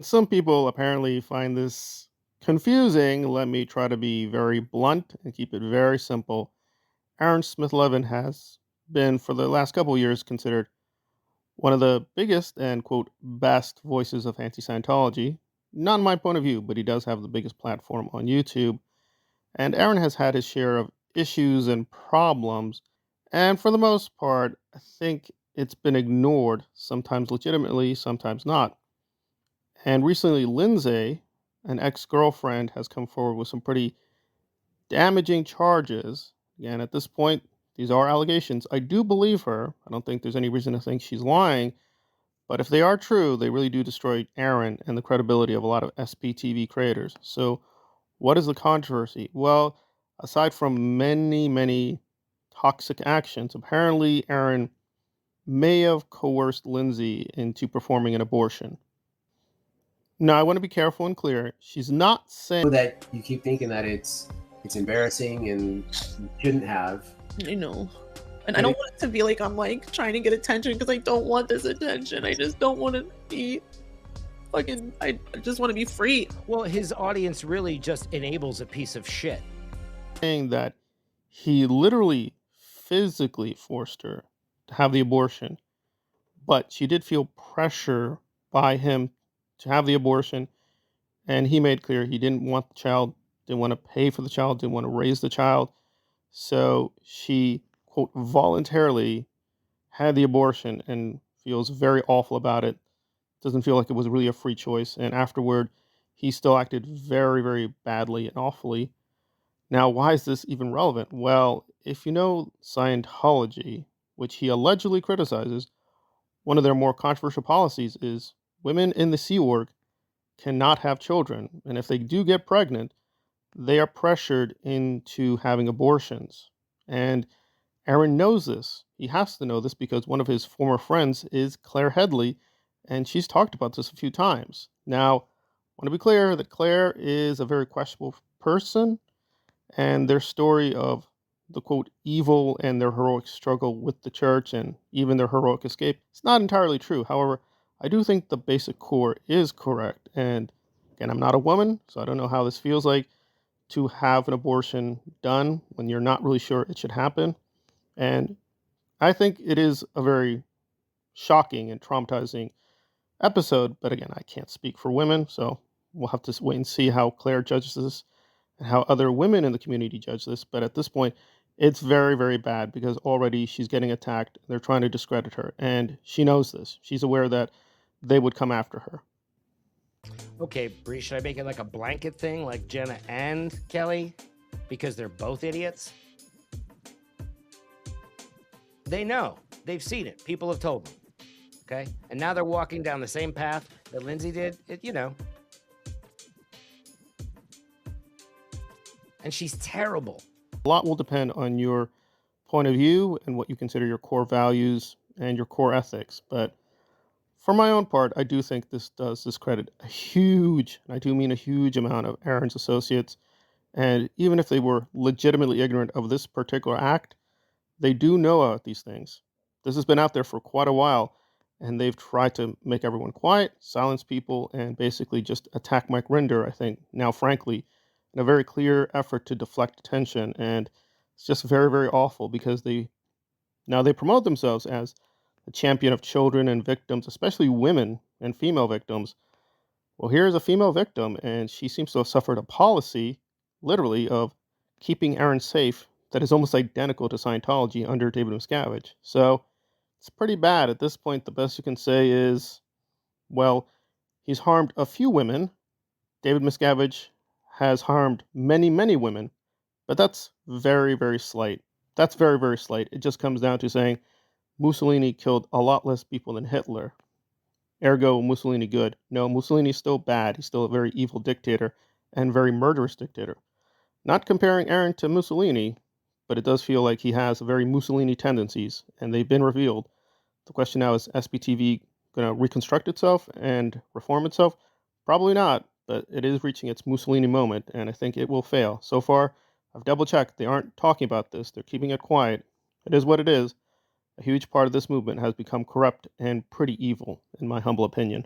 Some people apparently find this confusing. Let me try to be very blunt and keep it very simple. Aaron Smith Levin has been, for the last couple of years, considered one of the biggest and, quote, best voices of anti Scientology. Not in my point of view, but he does have the biggest platform on YouTube. And Aaron has had his share of issues and problems. And for the most part, I think it's been ignored, sometimes legitimately, sometimes not. And recently, Lindsay, an ex girlfriend, has come forward with some pretty damaging charges. Again, at this point, these are allegations. I do believe her. I don't think there's any reason to think she's lying. But if they are true, they really do destroy Aaron and the credibility of a lot of SPTV creators. So, what is the controversy? Well, aside from many, many toxic actions, apparently Aaron may have coerced Lindsay into performing an abortion. Now, I want to be careful and clear. She's not saying that you keep thinking that it's embarrassing and you shouldn't have. I know. And I don't want it to be like I'm like trying to get attention because I don't want this attention. I just don't want to be fucking, I just want to be free. Well, his audience really just enables a piece of shit. saying that he literally physically forced her to have the abortion, but she did feel pressure by him to have the abortion, and he made clear he didn't want the child, didn't want to pay for the child, didn't want to raise the child. So she, quote, voluntarily had the abortion and feels very awful about it. Doesn't feel like it was really a free choice. And afterward, he still acted very, very badly and awfully. Now, why is this even relevant? Well, if you know Scientology, which he allegedly criticizes, one of their more controversial policies is women in the Sea Org cannot have children. And if they do get pregnant, they are pressured into having abortions. And Aaron knows this. He has to know this because one of his former friends is Claire Headley, and she's talked about this a few times. Now, I want to be clear that Claire is a very questionable person, and their story of the quote evil and their heroic struggle with the church and even their heroic escape, it's not entirely true. However, I do think the basic core is correct. And again, I'm not a woman, so I don't know how this feels like to have an abortion done when you're not really sure it should happen. And I think it is a very shocking and traumatizing episode. But again, I can't speak for women, so we'll have to wait and see how Claire judges this and how other women in the community judge this. But at this point, it's very, very bad because already she's getting attacked. They're trying to discredit her, and she knows this. She's aware that they would come after her. Okay, Bree, should I make it like a blanket thing, like Jenna and Kelly? Because they're both idiots? They know. They've seen it. People have told them. Okay? And now they're walking down the same path that Lindsay did. And she's terrible. A lot will depend on your point of view and what you consider your core values and your core ethics. But for my own part, I do think this does discredit a huge, and I do mean a huge amount of Aaron's associates. And even if they were legitimately ignorant of this particular act, they do know about these things. This has been out there for quite a while, and they've tried to make everyone quiet, silence people, and basically just attack Mike Rinder, I think, now frankly, in a very clear effort to deflect attention. And it's just very, very awful because they promote themselves as the champion of children and victims, especially women and female victims. Well, here's a female victim, and she seems to have suffered a policy, literally, of keeping Aaron safe that is almost identical to Scientology under David Miscavige. So it's pretty bad. At this point, the best you can say is, well, he's harmed a few women. David Miscavige has harmed many, many women, but that's very, very slight. That's very, very slight. It just comes down to saying Mussolini killed a lot less people than Hitler. Ergo, Mussolini good. No, Mussolini's still bad. He's still a very evil dictator and very murderous dictator. Not comparing Aaron to Mussolini, but it does feel like he has very Mussolini tendencies, and they've been revealed. The question now is SPTV going to reconstruct itself and reform itself? Probably not, but it is reaching its Mussolini moment, and I think it will fail. So far, I've double-checked. They aren't talking about this. They're keeping it quiet. It is what it is. A huge part of this movement has become corrupt and pretty evil, in my humble opinion.